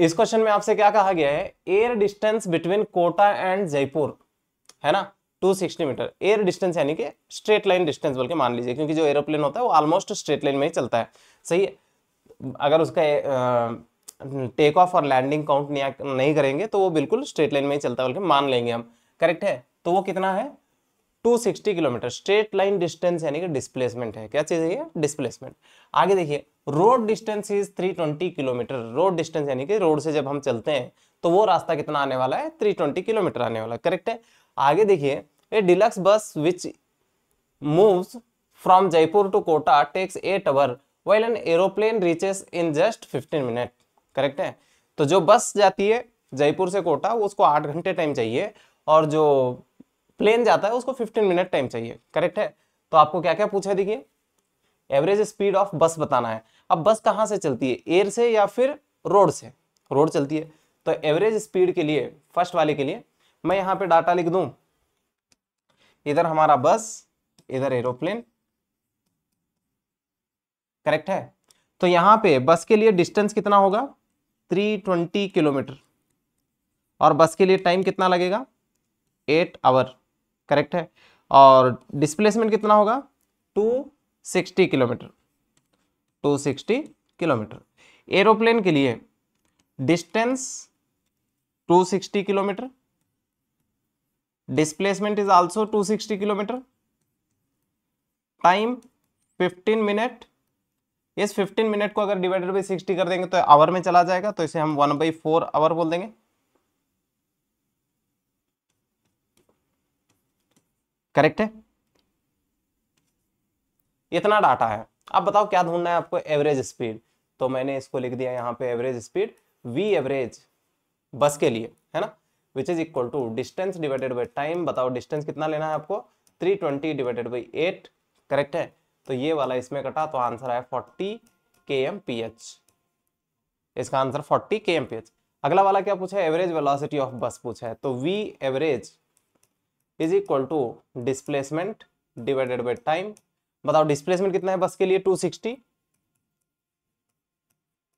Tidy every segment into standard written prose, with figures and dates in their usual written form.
इस क्वेश्चन में आपसे क्या कहा गया है, air distance between Kota and Jaipur है ना 260 मीटर। एयर डिस्टेंस यानी कि स्ट्रेट लाइन डिस्टेंस बोल के मान लीजिए, क्योंकि जो एरोप्लेन होता है वो ऑलमोस्ट स्ट्रेट लाइन में ही चलता है, सही है। अगर उसका टेक ऑफ और लैंडिंग काउंट नहीं करेंगे तो वो बिल्कुल स्ट्रेट लाइन में ही चलता है बोल के मान लेंगे हम, करेक्ट है। तो वो कितना है 260 किलोमीटर। स्ट्रेट लाइन डिस्टेंस यानी कि डिस्प्लेसमेंट है, क्या चीज है ये, डिस्प्लेसमेंट। आगे देखिए, road distance is 320 kilometre. Road distance यानी कि रोड से जब हम चलते हैं तो वो रास्ता कितना आने वाला है, 320 किलोमीटर आने वाला है, करेक्ट है। आगे देखिए, a deluxe bus which moves from Jaipur to Kota takes 8 hour while an aeroplane reaches in just 15 minute, correct है। तो जो बस जाती है जयपुर से कोटा उसको 8 घंटे टाइम चाहिए, और जो प्लेन जाता है उसको 15 मिनट टाइम चाहिए, करेक्ट है। तो आपको क्या क्या पूछा है, देखिए एवरेज स्पीड ऑफ बस बताना है। अब बस कहां से चलती है, एयर से या फिर रोड से, रोड चलती है। तो एवरेज स्पीड के लिए फर्स्ट वाले के लिए मैं यहां पे डाटा लिख दूं, इधर हमारा बस, इधर एरोप्लेन, करेक्ट है। तो यहां पे बस के लिए डिस्टेंस कितना होगा 320 किलोमीटर, और बस के लिए टाइम कितना लगेगा 8 आवर, करेक्ट है। और डिस्प्लेसमेंट कितना होगा 260 किलोमीटर, 260 किलोमीटर। एरोप्लेन के लिए distance 260 kilometre, displacement is also 260 kilometre, time 15 minute. इस 15 मिनट को अगर डिवाइडेड बाई 60 कर देंगे तो आवर में चला जाएगा, तो इसे हम 1/4 आवर बोल देंगे, करेक्ट है। इतना डाटा है। अब बताओ क्या ढूंढना है आपको, एवरेज स्पीड। तो मैंने इसको लिख दिया यहाँ पे एवरेज स्पीड, वी एवरेज बस के लिए है ना, which is equal to distance divided by time. बताओ डिस्टेंस कितना लेना है आपको 320 डिवाइडेड बाई 8, करेक्ट है। तो ये वाला इसमें कटा तो आंसर आया 40 kmph, इसका आंसर 40 kmph। अगला वाला क्या पूछा है, एवरेज वेलोसिटी ऑफ बस पूछा है। तो v average is equal to displacement divided by time. बताओ डिस्प्लेसमेंट कितना है बस के लिए 260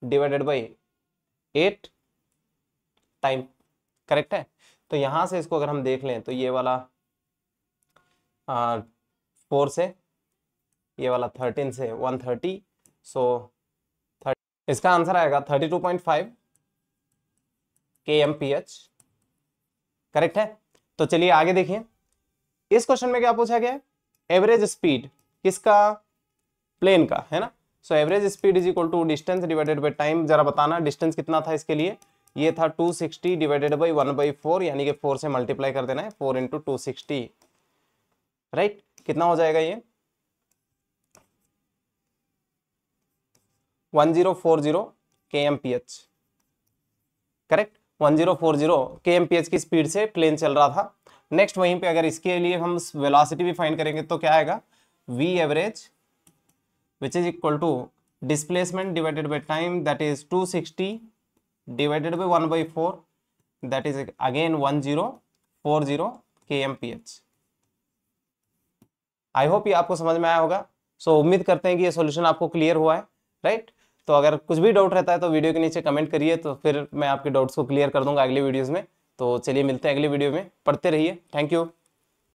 डिवाइडेड बाई 8 टाइम, करेक्ट है। तो यहां से इसको अगर हम देख लें तो ये वाला 4 से, ये वाला 13 से 130, सो इसका आंसर आएगा 32.5 kmph, करेक्ट है। तो चलिए आगे देखिए, इस क्वेश्चन में क्या पूछा गया है, एवरेज स्पीड किसका, प्लेन का है ना। So average speed is equal to distance divided by time. जरा बताना डिस्टेंस कितना था इसके लिए, ये था 260 डिवाइडेड बाई 1/4, यानी कि 4 से मल्टीप्लाई कर देना है, 4 इंटू 260, राइट। कितना हो जाएगा ये 1040 kmph, करेक्ट। 1040 kmph की स्पीड से प्लेन चल रहा था। नेक्स्ट वहीं पे अगर इसके लिए हम वेलोसिटी भी फाइंड करेंगे तो क्या आएगा, v average which is equal to displacement divided by time, that is 260 divided by 1/4, that is again 1040 kmph। I hope ये आपको समझ में आया होगा। सो उम्मीद करते हैं कि ये सॉल्यूशन आपको क्लियर हुआ है, राइट। तो अगर कुछ भी डाउट रहता है तो वीडियो के नीचे कमेंट करिए, तो फिर मैं आपके डाउट्स को क्लियर कर दूंगा अगले वीडियोस में। तो चलिए मिलते हैं अगले वीडियो में, पढ़ते रहिए, थैंक यू।